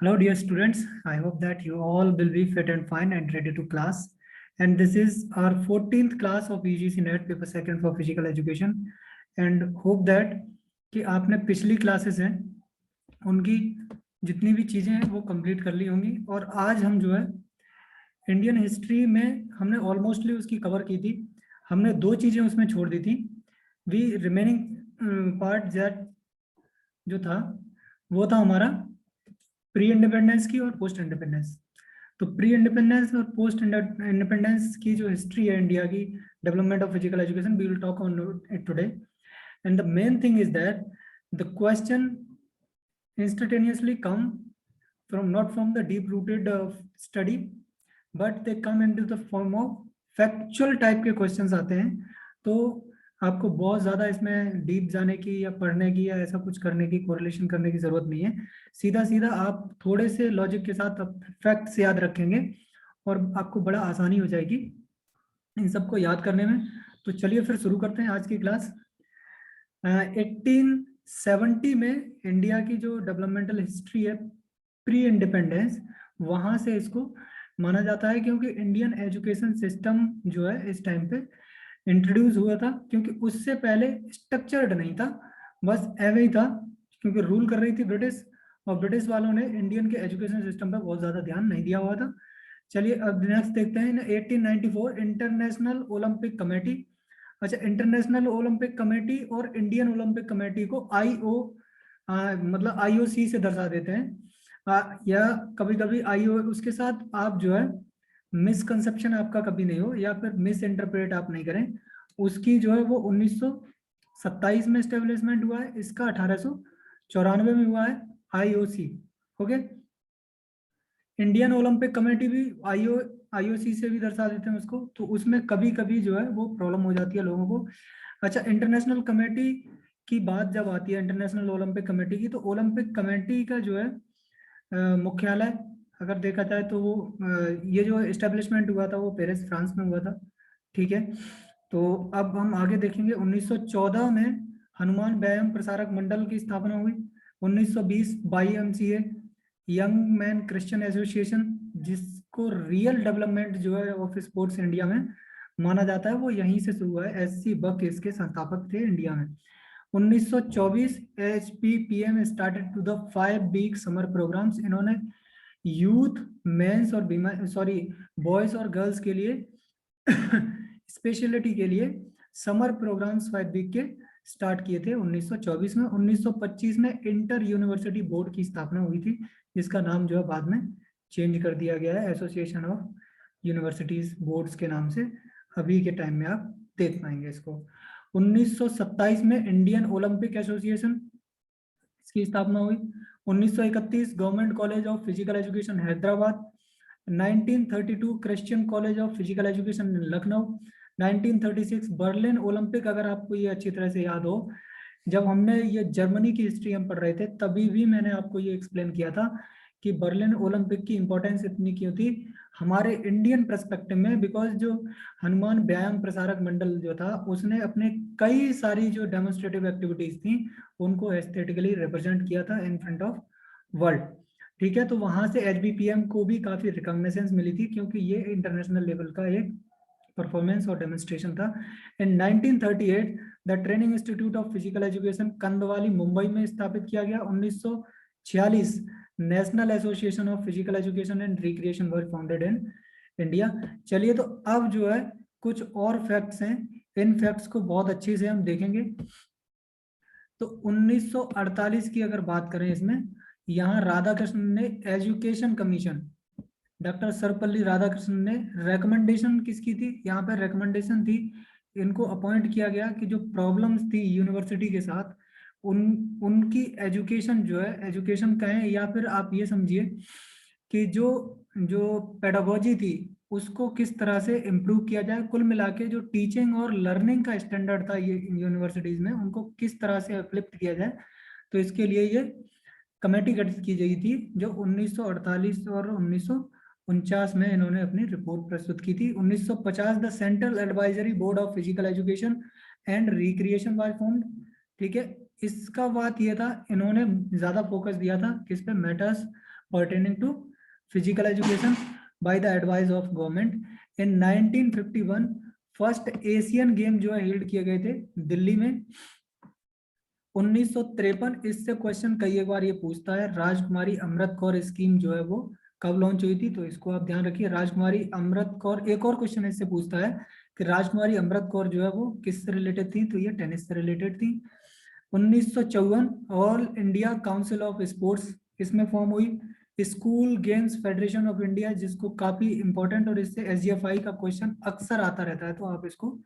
Hello, dear students. I hope that you all will be fit and fine and ready to class. And this is our 14th class of UGC NET paper second for physical education. And hope that कि आपने पिछली classes हैं उनकी जितनी भी चीजें हैं वो कंप्लीट कर ली होंगी। और आज हम जो है इंडियन हिस्ट्री में हमने ऑलमोस्टली उसकी कवर की थी। हमने दो चीजें उसमें छोड़ दी थी। वी रिमेनिंग पार्ट दैट जो था वो था हमारा प्री इंडिपेंडेंस की और पोस्ट इंडिपेंडेंस। तो प्री इंडिपेंडेंस और पोस्ट इंडिपेंडेंस की जो हिस्ट्री है इंडिया की development of physical education, we will talk on it today. And the main thing is that the question instantaneously come from not from the deep rooted study, but they come into the form of factual type के questions आते हैं। तो आपको बहुत ज़्यादा इसमें deep जाने की या पढ़ने की या ऐसा कुछ करने की कोरिलेशन करने की ज़रूरत नहीं है। सीधा सीधा आप थोड़े से लॉजिक के साथ फैक्ट्स याद रखेंगे और आपको बड़ा आसानी हो जाएगी इन सबको याद करने में। तो चलिए फिर शुरू करते हैं आज की क्लास। 1870 में इंडिया की जो डेवलपमेंटल हिस्ट्री है प्री इंडिपेंडेंस, वहाँ से इसको माना जाता है, क्योंकि इंडियन एजुकेशन सिस्टम जो है इस टाइम पे इंट्रोड्यूस हुआ था। क्योंकि उससे पहले स्ट्रक्चर्ड नहीं था, बस एवे ही था, क्योंकि रूल कर रही थी ब्रिटिश, और ब्रिटिश वालों ने इंडियन के एजुकेशन सिस्टम पर बहुत ज़्यादा ध्यान नहीं दिया हुआ था। चलिए अब नेक्स्ट देखते हैं। 1894 इंटरनेशनल ओलंपिक कमेटी। अच्छा, इंटरनेशनल ओलंपिक कमेटी और इंडियन ओलंपिक कमेटी को मतलब IOC से दर्शा देते हैं, या कभी कभी IO उसके साथ आप जो है मिसकंसेप्शन आपका कभी नहीं हो या फिर मिस इंटरप्रेट आप नहीं करें। उसकी जो है वो 1927 में स्टेब्लिशमेंट हुआ है, इसका 1894 में हुआ है IOC। Okay, Indian Olympic committee भी IOC से भी दर्शा देते हैं उसको, तो उसमें कभी कभी जो है वो प्रॉब्लम हो जाती है लोगों को। अच्छा, इंटरनेशनल कमेटी की बात जब आती है, इंटरनेशनल ओलंपिक कमेटी की, तो ओलंपिक कमेटी का जो है मुख्यालय अगर देखा जाए तो वो ये जो एस्टेब्लिशमेंट हुआ था वो पेरिस फ्रांस में हुआ था। ठीक है, तो अब हम आगे देखेंगे। 1914 में हनुमान व्यायाम प्रसारक मंडल की स्थापना हुई। 1920 YMCA young man Christian association, जिसको रियल डेवलपमेंट जो है ऑफ स्पोर्ट्स इंडिया में माना जाता है, वो यहीं से शुरू हुआ है। SC बक इसके संस्थापक थे इंडिया में। 1924 HPPM started to the 5 week summer programs. इन्होंने यूथ, मेंस और बॉयज और गर्ल्स के लिए स्पेशलिटी के लिए समर प्रोग्राम्स 5 वीक के स्टार्ट किए थे 1924 में। 1925 में इंटर यूनिवर्सिटी बोर्ड की स्थापना हुई थी, जिसका नाम जो है बाद में चेंज कर दिया गया है एसोसिएशन ऑफ यूनिवर्सिटीज बोर्ड्स के नाम से। अभी के टाइम में आप देख पाएंगे इसको। 1927 में इंडियन ओलंपिक एसोसिएशन, इसकी स्थापना हुई। 1931 government college of physical education Hyderabad. 1932 Christian college of physical education Lucknow. 1936 Berlin Olympic. अगर आपको ये अच्छी तरह से याद हो, जब हमने ये जर्मनी की हिस्ट्री हम पढ़ रहे थे तभी भी मैंने आपको ये एक्सप्लेन किया था कि बर्लिन ओलंपिक की इंपॉर्टेंस इतनी क्यों थी हमारे इंडियन पर्सपेक्टिव में। बिकॉज जो हनुमान व्यायाम प्रसारक मंडल जो था उसने अपने कई सारी जो डेमोन्स्ट्रेटिव एक्टिविटीज थी उनको एस्थेटिकली रिप्रेजेंट किया था इन फ्रंट ऑफ वर्ल्ड। ठीक है, तो वहां से HBPM को भी काफी रिकॉग्निशंस मिली थी, क्योंकि ये इंटरनेशनल लेवल का एक परफॉर्मेंस और डेमोन्स्ट्रेशन था। In 1938 the training institute of physical education Kandivali Mumbai में स्थापित किया गया। 1946 national association of physical education and recreation were founded in India. चलिए, तो अब जो है कुछ और फैक्ट्स हैं, इन फैक्ट्स को बहुत अच्छे से हम देखेंगे। तो 1948 की अगर बात करें, इसमें यहाँ राधाकृष्ण ने education commission, doctor Sarvepalli Radhakrishnan ने रेकमेंडेशन किसकी थी, यहाँ पर रेकमेंडेशन थी, इनको अपॉइंट किया गया कि जो प्रॉब्लम्स थी यूनिवर्सिटी के साथ उनकी एजुकेशन जो है, एजुकेशन कहें या फिर आप ये समझिए कि जो जो पेडागोजी थी उसको किस तरह से इम्प्रूव किया जाए। कुल मिला के जो टीचिंग और लर्निंग का स्टैंडर्ड था ये यूनिवर्सिटीज में, उनको किस तरह से अपलिफ्ट किया जाए, तो इसके लिए ये कमेटी गठित की गई थी, जो 1948 और 1949 में इन्होंने अपनी रिपोर्ट प्रस्तुत की थी। 1950 the central advisory board of physical education and recreation was formed. ठीक है, इसका बात ये था, इन्होंने ज्यादा फोकस दिया था किस पे, matters pertaining to physical education by the advice of government. In 1951 first Asian game जो है हेल्ड किए गए थे दिल्ली में। 1953, इससे क्वेश्चन कई एक बार ये पूछता है, राजकुमारी अमृत कौर स्कीम जो है वो कब लॉन्च हुई थी, तो इसको आप ध्यान रखिए। राजकुमारी अमृत कौर, एक और क्वेश्चन इससे पूछता है कि राजकुमारी अमृत कौर जो है वो किससे रिलेटेड थी, तो ये टेनिस से रिलेटेड थी। 1954 all India council of sports इसमें फॉर्म हुई। School games federation of India, जिसको काफी इंपॉर्टेंट, और इससे एसजीएफआई का क्वेश्चन अक्सर आता रहता है, तो आप इसको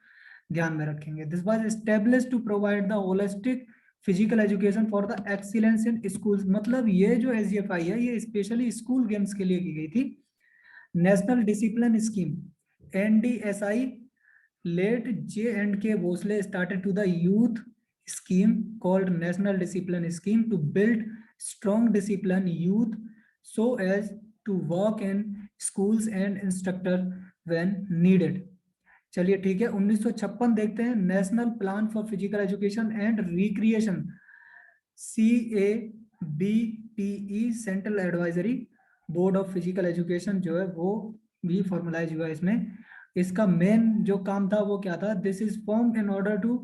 ध्यान में रखेंगे। This was established to provide the holistic physical education for the excellence in schools. मतलब ये जो एसजीएफआई है ये स्पेशली स्कूल गेम्स के लिए की गई थी। National discipline scheme NDSI late J&K Bhosle started to the youth scheme called National Discipline Scheme to build strong discipline youth so as to work in schools and instructor when needed. चलिए ठीक है, 1956 देखते हैं, national plan for physical education and recreation CABPE central advisory board of physical education जो है वो भी formalise हुआ इसमें। इसका मेन जो काम था वो क्या था, this is form in order to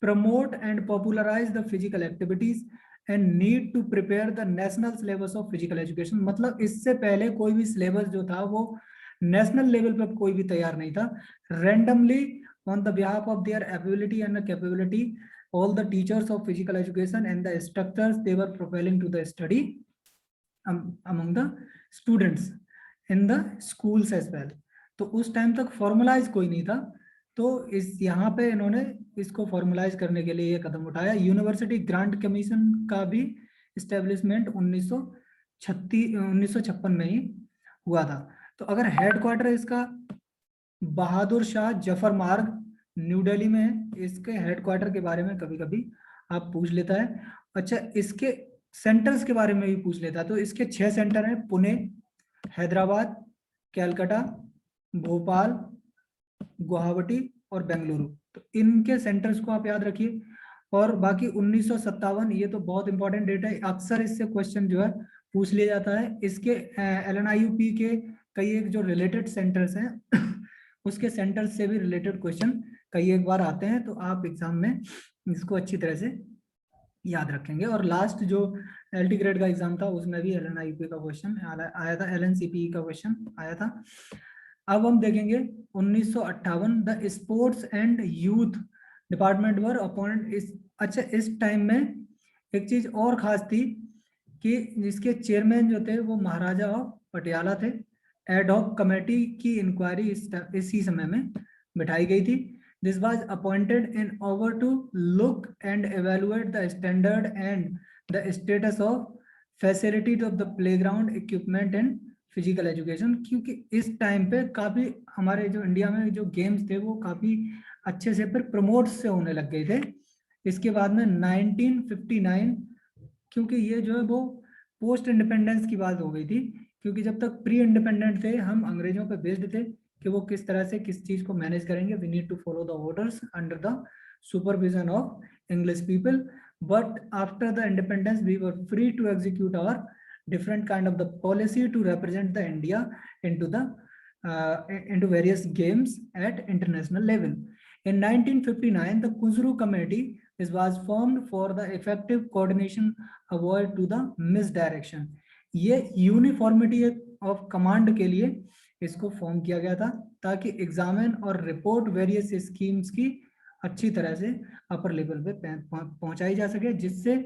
promote and popularize the physical activities and need to prepare the national syllabus of physical education. मतलब इससे पहले कोई भी सिलेबस जो था वो नेशनल लेवल पे कोई भी तैयार नहीं था। Randomly on the behalf of their ability and capability all the teachers of physical education and the instructors, they were propelling to the study among the students in the schools as well. तो उस time तक formalise कोई नहीं था, तो इस यहाँ पे इन्होंने इसको फॉर्मुलाइज करने के लिए ये कदम उठाया। यूनिवर्सिटी ग्रांट कमीशन का भी इस्टेब्लिशमेंट 1956 में ही हुआ था। तो अगर हेडक्वार्टर इसका बहादुर शाह जफर मार्ग न्यू दिल्ली में है, इसके हेडक्वार्टर के बारे में कभी कभी आप पूछ लेता है। अच्छा, इसके सेंटर्स के बारे में भी पूछ लेता है, तो इसके 6 सेंटर हैं, पुणे, हैदराबाद, कैलकाटा, भोपाल, गुवाहाटी और बेंगलुरु। तो इनके सेंटर्स को आप याद रखिए। और बाकी 1957, ये तो बहुत इंपॉर्टेंट डेट है, अक्सर इससे क्वेश्चन जो है पूछ लिया जाता है। इसके LNIUP के कई एक जो रिलेटेड सेंटर्स हैं उसके सेंटर्स से भी रिलेटेड क्वेश्चन कई एक बार आते हैं, तो आप एग्जाम में इसको अच्छी तरह से याद रखेंगे। और लास्ट जो LT ग्रेड का एग्जाम था उसमें भी LNIUP का क्वेश्चन आया था, LNCPE का क्वेश्चन आया था। अब हम देखेंगे 1958 the sports and youth department were appoint. अच्छा, इस टाइम में एक चीज और खास थी कि जिसके चेयरमैन जो थे वो महाराजा ऑफ पटियाला थे। एडहॉक कमेटी की इंक्वायरी इसी समय में बिठाई गई थी। This was appointed in order to look and evaluate the standard and the status of facilities of the playground equipment and physical education. क्योंकि इस टाइम पे काफी हमारे जो इंडिया में जो गेम्स थे वो काफी अच्छे से फिर प्रमोट से होने लग गए थे। इसके बाद में 1959, क्योंकि ये जो है वो पोस्ट इंडिपेंडेंस की बात हो गई थी, क्योंकि जब तक प्री इंडिपेंडेंट थे हम अंग्रेजों पे बेस्ड थे कि वो किस तरह से किस चीज को मैनेज करेंगे। We need to follow the orders under the supervision of English people, but after the independence we were free to execute our different kind of the policy to represent the India into various games at international level. In 1959, the Kuzru Committee was formed for the effective coordination avoid to the misdirection. ये uniformity of command के लिए इसको form किया गया था ताकि examine और report various schemes की अच्छी तरह से अपर लेवल पे पहुंचाई जा सके, जिससे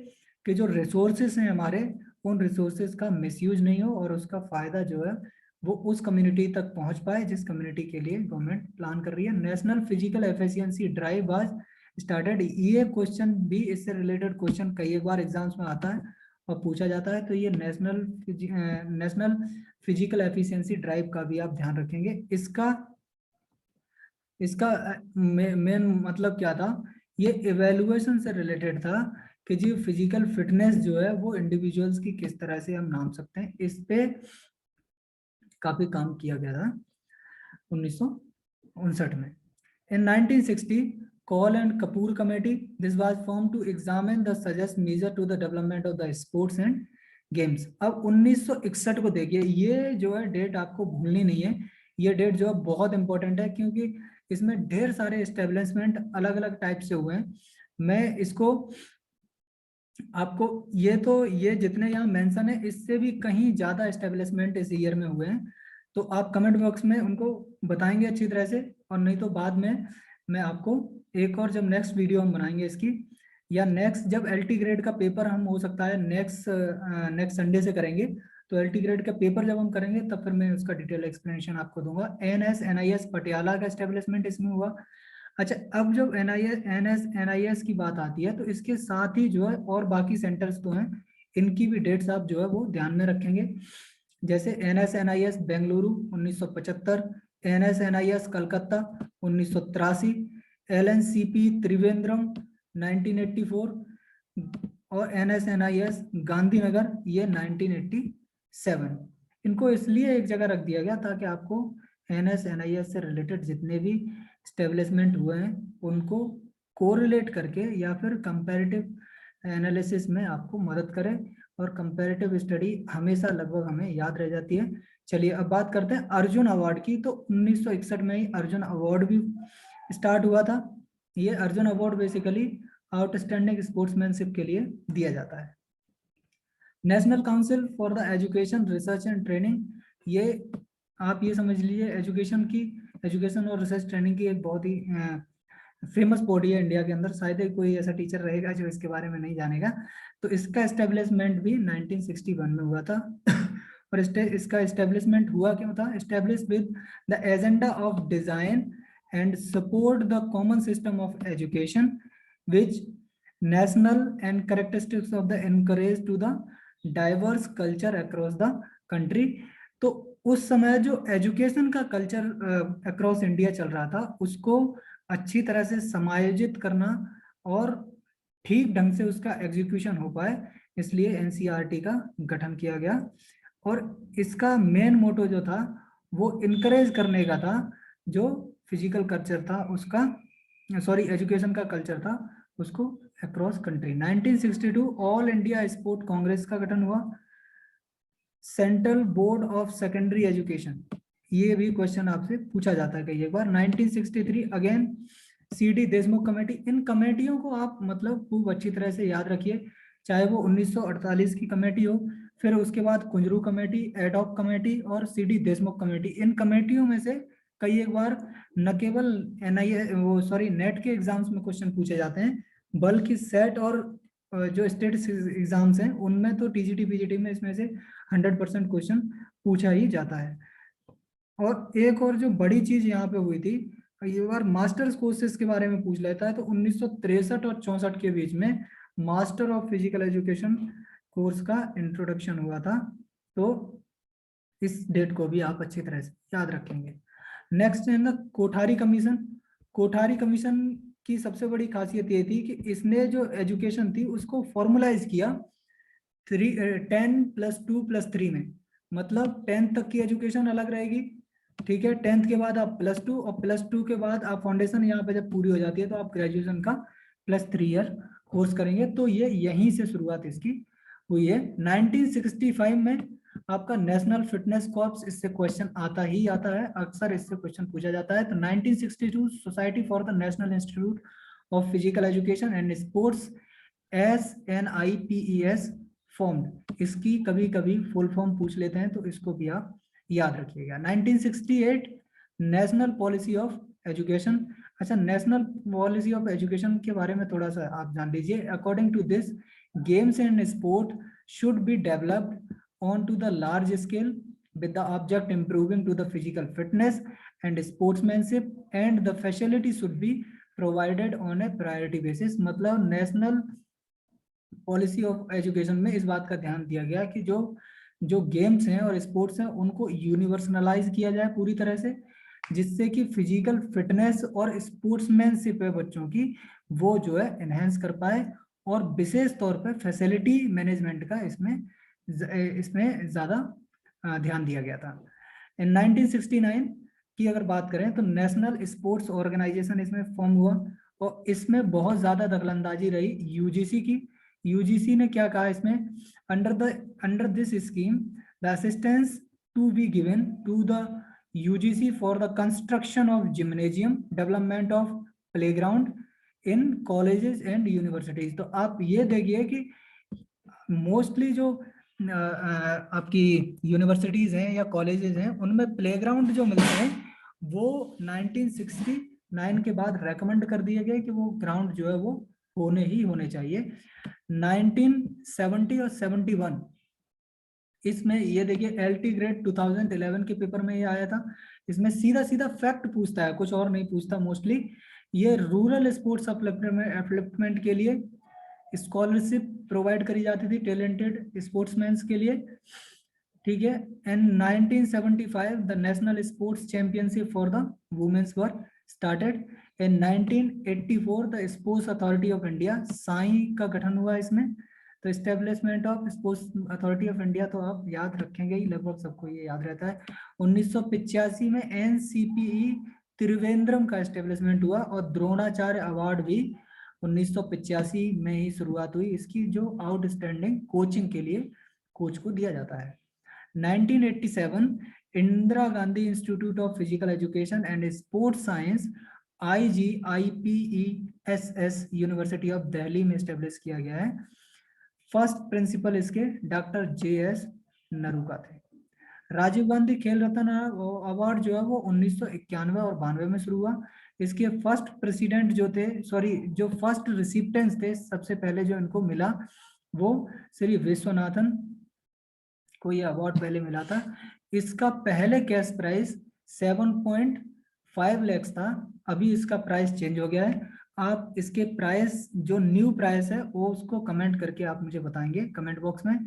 कि जो रिसोर्सेस हैं हमारे उन रिसोर्सेज का मिसयूज नहीं हो और उसका फायदा जो है वो उस कम्युनिटी तक पहुंच पाए जिस कम्युनिटी के लिए गवर्नमेंट प्लान कर रही है। National physical efficiency drive was started. ये क्वेश्चन भी इससे रिलेटेड क्वेश्चन कई एक बार एग्जाम्स में आता है और पूछा जाता है, तो ये नेशनल फिजिकल एफिशिएंसी ड्राइव का भी आप ध्यान रखेंगे। इसका मेन मतलब क्या था, ये इवेल्युएशन से रिलेटेड था कि जी फिजिकल फिटनेस जो है वो इंडिविजुअल्स की किस तरह से हम नाप सकते हैं, इस पे काफी काम किया गया था 1959 में। इन 1960 Call and Kapoor Committee. This was formed to examine the suggest measure to the development of the sports and games. अब 1961 को देखिए, ये जो है डेट आपको भूलनी नहीं है, ये डेट जो है बहुत इंपॉर्टेंट है क्योंकि इसमें ढेर सारे एस्टेब्लिशमेंट अलग अलग टाइप से हुए हैं। मैं इसको आपको ये जितने यहाँ मेंशन है इससे भी कहीं ज्यादा एस्टेब्लिशमेंट इस ईयर में हुए हैं, तो आप कमेंट बॉक्स में उनको बताएंगे अच्छी तरह से, और नहीं तो बाद में मैं आपको एक और जब नेक्स्ट वीडियो हम बनाएंगे इसकी, या नेक्स्ट जब एलटी ग्रेड का पेपर हम हो सकता है नेक्स्ट संडे से करेंगे, तो एलटी ग्रेड का पेपर जब हम करेंगे तब फिर मैं उसका डिटेल एक्सप्लेनेशन आपको दूंगा। NS पटियाला का एस्टेब्लिशमेंट इसमें हुआ। अच्छा, अब जब NS की बात आती है तो इसके साथ ही जो है और बाकी सेंटर्स तो हैं, इनकी भी डेट्स आप जो है वो ध्यान में रखेंगे। जैसे NS Bengaluru 1975, NS Calcutta 1983, LNCP Trivandrum 1984 और NS गांधीनगर ये 1987। इनको इसलिए एक जगह रख दिया गया ताकि आपको NS से रिलेटेड जितने भी एस्टेब्लिशमेंट हुए हैं उनको कोरिलेट करके या फिर कंपैरेटिव एनालिसिस में आपको मदद करें, और कंपैरेटिव स्टडी हमेशा लगभग हमें याद रह जाती है। चलिए अब बात करते हैं अर्जुन अवार्ड की। तो 1961 में ही अर्जुन अवार्ड भी स्टार्ट हुआ था। ये Arjun award basically outstanding sportsmanship के लिए दिया जाता है। National council for the education research and training, ये आप ये समझ लीजिए एजुकेशन और रिसर्च ट्रेनिंग की एक बहुत ही फेमस बॉडी है इंडिया के अंदर। शायद ही कोई ऐसा टीचर रहेगा जो इसके बारे में नहीं जानेगा। तो इसका एस्टेब्लिशमेंट भी 1961 में हुआ था। और इसका एस्टेब्लिशमेंट हुआ क्यों था? Establish with the agenda of design and support the common system of education which national and characteristics of the encourage to the diverse culture across the country। तो उस समय जो एजुकेशन का कल्चर अक्रॉस इंडिया चल रहा था उसको अच्छी तरह से समायोजित करना और ठीक ढंग से उसका एग्जीक्यूशन हो पाए, इसलिए NCERT का गठन किया गया। और इसका मेन मोटो जो था वो इनकरेज करने का था, जो फिजिकल कल्चर था उसका, एजुकेशन का कल्चर था उसको across country. 1962 all India sport Congress का गठन हुआ। Central board of secondary education, ये भी क्वेश्चन आपसे पूछा जाता है कई एक बार। 1963 अगेन CD देशमुख कमेटी। इन कमेटियों को आप मतलब खूब अच्छी तरह से याद रखिए, चाहे वो 1948 की कमेटी हो, फिर उसके बाद कुंजरू कमेटी, एडॉक कमेटी और CD देशमुख कमेटी। इन कमेटियों में से कई एक बार न केवल नेट के एग्जाम्स में क्वेश्चन पूछे जाते हैं, बल्कि सेट और जो स्टेट एग्जाम्स हैं उनमें तो TGT PGT में इसमें से 100% क्वेश्चन पूछा ही जाता है। और एक और जो बड़ी चीज यहाँ पे हुई थी, ये बार मास्टर्स कोर्सेज के बारे में पूछ लेता है। तो 1963 और 64 के बीच में master of physical education course का इंट्रोडक्शन हुआ था। तो इस डेट को भी आप अच्छी तरह से याद रखेंगे। नेक्स्ट है ना कोठारी कमीशन। कोठारी कमीशन की सबसे बड़ी खासियत ये थी कि इसने जो एजुकेशन थी उसको फॉर्मुलाइज किया 10+2+3 में। मतलब 10th तक की एजुकेशन अलग रहेगी, ठीक है। 10th के बाद आप +2 और +2 के बाद आप फाउंडेशन यहाँ पे जब पूरी हो जाती है तो आप ग्रेजुएशन का +3 ईयर कोर्स करेंगे। तो ये यहीं से शुरुआत इसकी हुई है। 1965 में आपका नेशनल फिटनेस कॉर्प्स, इससे क्वेश्चन आता ही आता है, अक्सर इससे क्वेश्चन पूछा जाता है। तो 1962 society for the national institute of physical education and sports SNIPES formed. इसकी कभी कभी फुल फॉर्म पूछ लेते हैं तो इसको भी आप याद रखिएगा। 1968 नेशनल पॉलिसी ऑफ एजुकेशन। अच्छा, नेशनल पॉलिसी ऑफ एजुकेशन के बारे में थोड़ा सा आप जान लीजिए। According to this games and sport should be developed on to the large scale with the object improving to the physical fitness and sportsmanship and the facility should be provided on a priority basis। मतलब national policy of education में इस बात का ध्यान दिया गया कि जो गेम्स हैं और स्पोर्ट्स हैं उनको यूनिवर्सलाइज किया जाए पूरी तरह से, जिससे कि फिजिकल फिटनेस और स्पोर्ट्समैनशिप है बच्चों की वो जो है एनहेंस कर पाए, और विशेष तौर पर फैसिलिटी मैनेजमेंट का इसमें ज्यादा ध्यान दिया गया था। इन 1969 की अगर बात करें तो नेशनल स्पोर्ट्स ऑर्गेनाइजेशन इसमें फॉर्म हुआ, और इसमें बहुत ज्यादा दखलंदाजी रही यूजीसी की। यूजीसी ने क्या कहा इसमें, under this scheme the assistance to be given to the UGC for the construction of gymnasium, development of playground in colleges and universities. तो आप ये देखिए कि मोस्टली जो आपकी यूनिवर्सिटीज हैं या कॉलेजेस हैं उनमें प्लेग्राउंड जो मिलते हैं वो 1969 के बाद रेकमेंड कर दिए गए कि वो ग्राउंड जो है वो होने ही होने चाहिए। 1970 और 71 इसमें ये देखिए एलटी ग्रेड 2011 के पेपर में ये आया था। इसमें सीधा सीधा फैक्ट पूछता है, कुछ और नहीं पूछता मोस्टली। ये रूरल स्पोर्ट्स अपलिफ्टमेंट के लिए स्कॉलरशिप प्रोवाइड करी जाती थी टैलेंटेड स्पोर्ट्समैन के लिए, ठीक है। And 1975 the national sports championship for the womens were started. In 1984 the sports authority of India, SAI का गठन हुआ इसमें। तो establishment of sports authority of India तो आप याद रखेंगे ही, लगभग सबको ये याद रहता है। 1985 में एनसीपीई त्रिवेंद्रम का एस्टेब्लिशमेंट हुआ और द्रोणाचार्य अवार्ड भी 1985 में ही शुरुआत हुई इसकी, जो आउटस्टैंडिंग कोचिंग के लिए कोच को दिया जाता है। 1987 Indira Gandhi institute of physical education and sports science IGIPESS university of Delhi में स्टेब्लिश किया गया है। फर्स्ट प्रिंसिपल इसके डॉक्टर JS नरूका थे। राजीव गांधी खेल रत्न अवार्ड जो है वो 1991 और 92 में शुरू हुआ। इसके फर्स्ट प्रेसिडेंट जो थे, सॉरी जो फर्स्ट रिसिपिएंट्स थे, सबसे पहले जो इनको मिला वो श्री विश्वनाथन को ये अवार्ड पहले मिला था। इसका पहले कैश प्राइस 7.5 लाख था, अभी इसका प्राइस चेंज हो गया है। आप इसके प्राइस जो न्यू प्राइस है वो उसको कमेंट करके आप मुझे बताएंगे कमेंट बॉक्स में।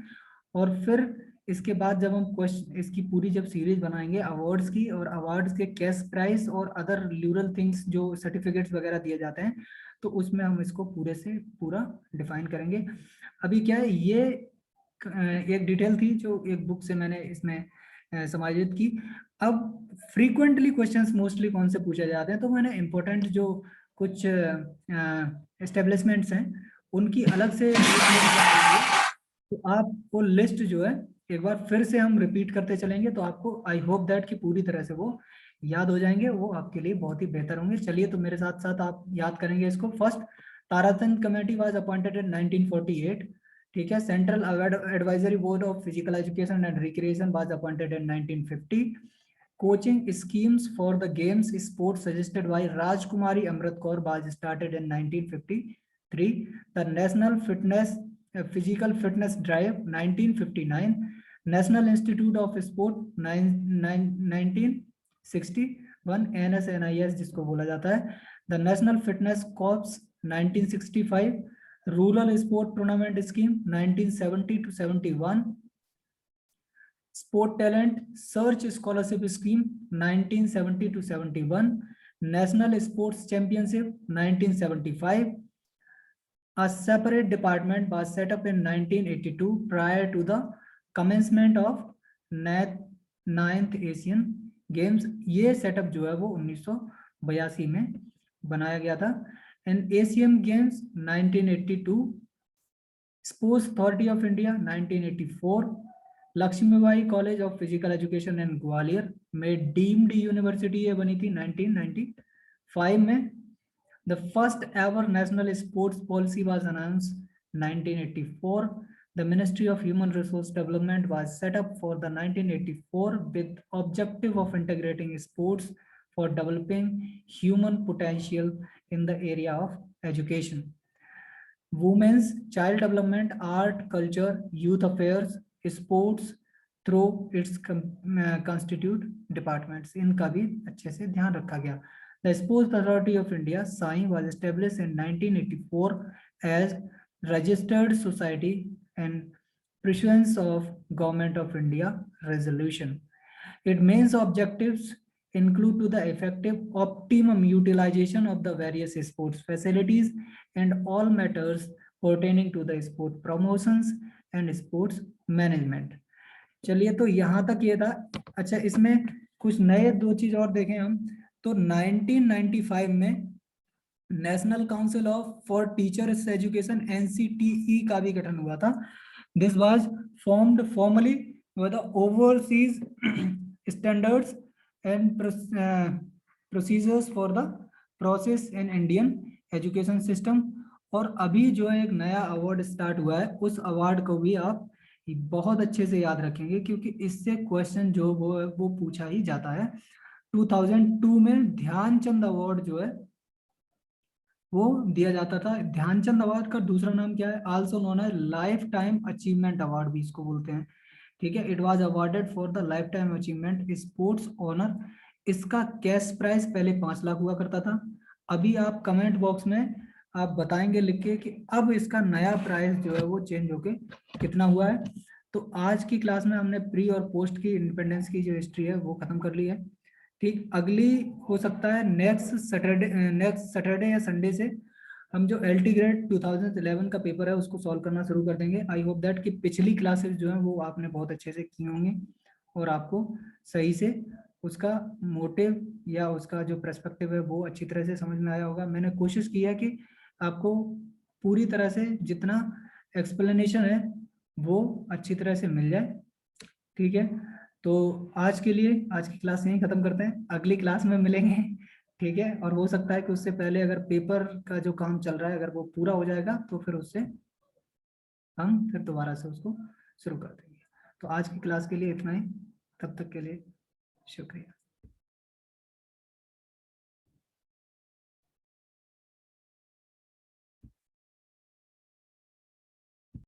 और फिर इसके बाद जब हम क्वेश्चन इसकी पूरी जब सीरीज बनाएंगे अवार्ड्स की, और अवार्ड्स के कैश प्राइस और अदर ल्यूरल थिंग्स जो सर्टिफिकेट्स वगैरह दिए जाते हैं, तो उसमें हम इसको पूरे से पूरा डिफाइन करेंगे। अभी क्या है, ये एक डिटेल थी जो एक बुक से मैंने इसमें समायोजित की। अब फ्रीक्वेंटली क्वेश्चंस मोस्टली कौन से पूछे जाते हैं, तो मैंने इंपॉर्टेंट जो कुछ एस्टेब्लिशमेंट्स हैं उनकी अलग से तो आप वो लिस्ट जो है एक बार फिर से हम रिपीट करते चलेंगे, तो आपको आई होप दैट कि पूरी तरह से वो याद हो जाएंगे, वो आपके लिए बहुत ही बेहतर होंगे। चलिए तो मेरे साथ साथ आप याद करेंगे इसको। First, Tarachand committee was appointed in 1948, ठीक है। Central advisory board of physical education and recreation was appointed in 1950। Coaching schemes for the games sports suggested by Rajkumari Amrit Kaur was started in 1953। The national fitness physical fitness drive 1959। National institute of sport 1961 NSNIS जिसको बोला जाता है। The national fitness corps 1965। Rural sport tournament scheme 1970 to 71। Sport talent search scholarship scheme 1970 to 71। National sports championship 1975। A separate department was set up in 1982 prior to the commencement of 9th Asian Games। ये setup जो है वो 1982 में बनाया गया था। And Asian games 1982। Sports authority of India 1984। Lakshmibai college of physical education in Gwalior में deemed university ये बनी थी 1995 में। The first ever national sports policy was announced 1984. The Ministry of Human Resource Development was set up for the 1984 with objective of integrating sports for developing human potential in the area of education. Women's child development, art, culture, youth affairs, sports through its constitute departments, इनका भी अच्छे से ध्यान रखा गया। The Sports Authority of India (SAI) was established in 1984 as registered society and pursuance of Government of India resolution. Its main objectives include to the effective optimum utilization of the various sports facilities and all matters pertaining to the sport promotions and sports management. चलिए तो यहाँ तक ये था। अच्छा, इसमें कुछ नए दो चीज और देखें हम तो 1995 में national council of for teachers education NCTE का भी गठन हुआ था. This was formed formally with the overseas standards and procedures for the process in Indian education system. और अभी जो है एक नया अवार्ड स्टार्ट हुआ है, उस अवार्ड को भी आप बहुत अच्छे से याद रखेंगे क्योंकि इससे क्वेश्चन जो वो पूछा ही जाता है. 2002 में ध्यानचंद अवार्ड जो है वो दिया जाता था. ध्यानचंद अवार्ड का दूसरा नाम क्या है? आल्सो नोन है लाइफ टाइम अचीवमेंट अवार्ड भी इसको बोलते हैं. ठीक है, it was awarded for the life time achievement sports honour. इसका कैश प्राइस पहले 5 लाख हुआ करता था. अभी आप कमेंट बॉक्स में आप बताएंगे लिख के कि अब इसका नया प्राइस जो है वो चेंज होके कितना हुआ है. तो आज की क्लास में हमने प्री और पोस्ट की इंडिपेंडेंस की जो हिस्ट्री है वो खत्म कर ली है. ठीक, अगली हो सकता है नेक्स्ट सैटरडे या संडे से हम जो LT ग्रेड 2011 का पेपर है उसको सॉल्व करना शुरू कर देंगे. आई होप दैट कि पिछली क्लासेस जो है वो आपने बहुत अच्छे से की होंगी और आपको सही से उसका मोटिव या उसका जो पर्सपेक्टिव है वो अच्छी तरह से समझ में आया होगा. मैंने कोशिश की है कि आपको पूरी तरह से जितना एक्सप्लेनेशन है वो अच्छी तरह से मिल जाए. ठीक है, तो आज के लिए आज की क्लास यहीं खत्म करते हैं. अगली क्लास में मिलेंगे. ठीक है, और हो सकता है कि उससे पहले अगर पेपर का जो काम चल रहा है अगर वो पूरा हो जाएगा तो फिर उससे हम फिर दोबारा से उसको शुरू कर देंगे. तो आज की क्लास के लिए इतना ही. तब तक के लिए शुक्रिया.